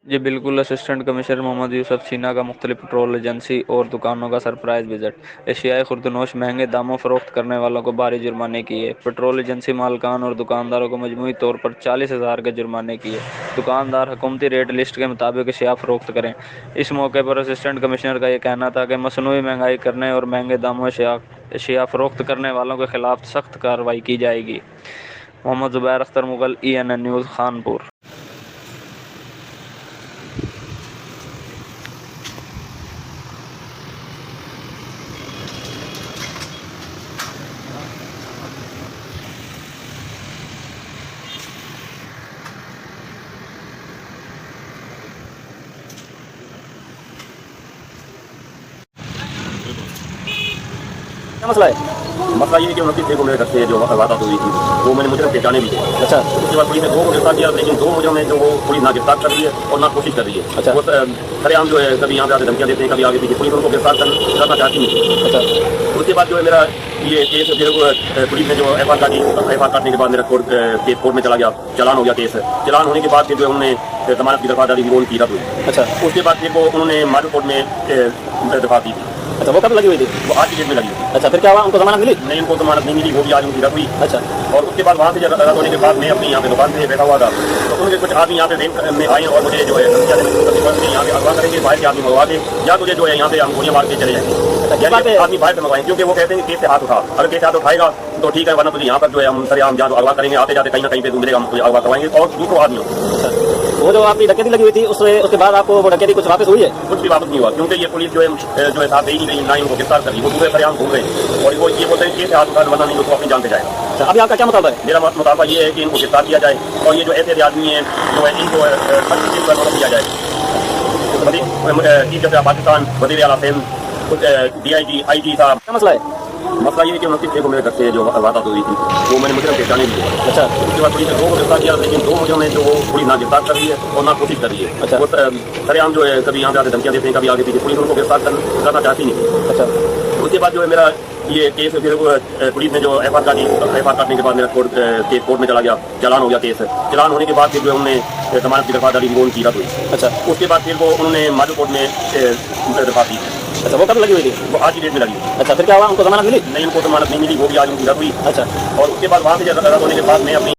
जी बिल्कुल, assistant commissioner Mohammad Yusuf छीना का मुख्तलिफ पेट्रोल एजेंसी और दुकानों का सरप्राइज विजिट। एशियाई खुर्दनोश महंगे दामों फरोख्त करने वालों को भारी जुर्माने किए। पेट्रोल एजेंसी मालकान और दुकानदारों को मजमूई तौर पर 40,000 के जुर्माने किए। दुकानदार हुकूमती रेट लिस्ट के मुताबिक अशिया फरोख्त करें। इस मौके पर असिस्टेंट कमिश्नर का यह कहना था कि मसनूई महंगाई करने और महंगे दामों अशिया फरोख्त करने वालों के खिलाफ सख्त कार्रवाई की जाएगी। Mohammad Zubair Akhtar Mughal, ENN news, Khanpur. क्या मसला है? मसला ये है कि 29 को मेरे घर से जो वारदात हुई थी वो मैंने मुझे पहचाने भी थे। अच्छा उसके बाद पुलिस ने 2 को गिरफ्तार किया, लेकिन 2 मुझे में जो वो पुलिस ना गिरफ्तार कर रही है और ना कोशिश कर रही है। अच्छा। वो सरेआम जो है कभी यहाँ पे आके धमकियाँ देते हैं, कभी आगे पीछे, पुलिस उनको गिरफ्तार करना चाहती नहीं। अच्छा उसके बाद जो है मेरा ये केस फिर पुलिस ने जो FR काटी, FR काटने के बाद मेरा कोर्ट में चला गया, चालान हो गया केस। चालान होने के बाद फिर जो है उन्होंने जमानत की दरख्वास्त डाली थी, वो उनकी रद्द हुई। अच्छा उसके बाद फिर वो उन्होंने मॉडल कोर्ट में दरख्वास्त दी थी, अच्छा, वो कब लगी हुई थी? वो आज की डेट में लगी हुई। अच्छा, फिर क्या हुआ, उनको जमानत मिली? नहीं, उनको जमानत नहीं मिली, वो भी आज उनकी रद्द हुई। अच्छा और उसके बाद वहाँ से जब रद्द होने के बाद मैं अपनी यहाँ पे दुकान पे बैठा हुआ था, तो उनके कुछ आदमी यहाँ पे बैंक में आए और मुझे जो है यहाँ पे अगवा करेंगे, बाहर के आदमी मंगवा के, या तुझे जो है यहाँ पे हम गोलियां मार के चले जाएंगे। यानी आदमी बाहर से मंगवाएंगे, क्योंकि वो कहते हैं केस से हाथ उठा, अगर केस से हाथ उठाएगा तो ठीक है, वरना तुझे यहाँ पर जो है हम सरेआम जहाँ अगवा करेंगे, आते जाते कहीं ना कहीं पे तू मिलेगा, हम तुझे अगवा करवाएंगे। और दूसरों आदमियों अच्छा, वो जो आपकी डकैती लगी हुई थी उसके बाद आपको वो डकैती कुछ वापस हुई है? कुछ भी वापस नहीं हुआ, क्योंकि ये पुलिस जो है साथ दे ही नहीं रही, ना ही उनको गिरफ्तार कर रही, वो पूरे सरेआम घूम रहे हैं और वो ये बोलते हैं केस से हाथ उठा, वरना नहीं तो अपनी जान पे जाएगा। अच्छा, अभी आपका क्या मुतालबा है? मेरा मुतालबा ये है कि इनको गिरफ्तार किया जाए और ये जो ऐसे आदमी हैं जो है इनको सख्त चीज पर किया जाए। चीफ जस्टिस पाकिस्तान, वज़ीर आला सिंध, DIG, IG साहब। क्या मसला है? मसला ये है कि 29 को मेरे घर से जो वारदात हुई थी वो मैंने मुझे पहचाने भी थे। अच्छा उसके बाद पुलिस ने 2 को गिरफ्तार किया, लेकिन 2 मुझे में जो वो पुलिस ना गिरफ्तार कर रही है और ना कोशिश कर रही है। अच्छा। वो सरेआम जो है कभी यहाँ पे आके धमकियाँ देते हैं, कभी आगे पीछे, पुलिस उनको गिरफ्तार करना चाहती नहीं। अच्छा उसके बाद जो है मेरा ये केस फिर पुलिस ने जो FR काटी, FR काटने के बाद मेरा कोर्ट में चला गया, चालान हो गया केस। चालान होने के बाद फिर जो है उन्होंने जमानत की दरख्वास्त डाली, वो उनकी रद्द हुई। अच्छा उसके बाद फिर वो उन्होंने मॉडल कोर्ट में दरख्वास्त दी। अच्छा, वो कब लगी हुई थी? वो आज की डेट में लगी हुई। अच्छा, फिर क्या हुआ, उनको जमानत मिली? नहीं, उनको जमानत नहीं मिली, वो भी आज उनकी रद्द हुई। अच्छा और उसके बाद वहाँ से जब रद्द होने के बाद मैं अपनी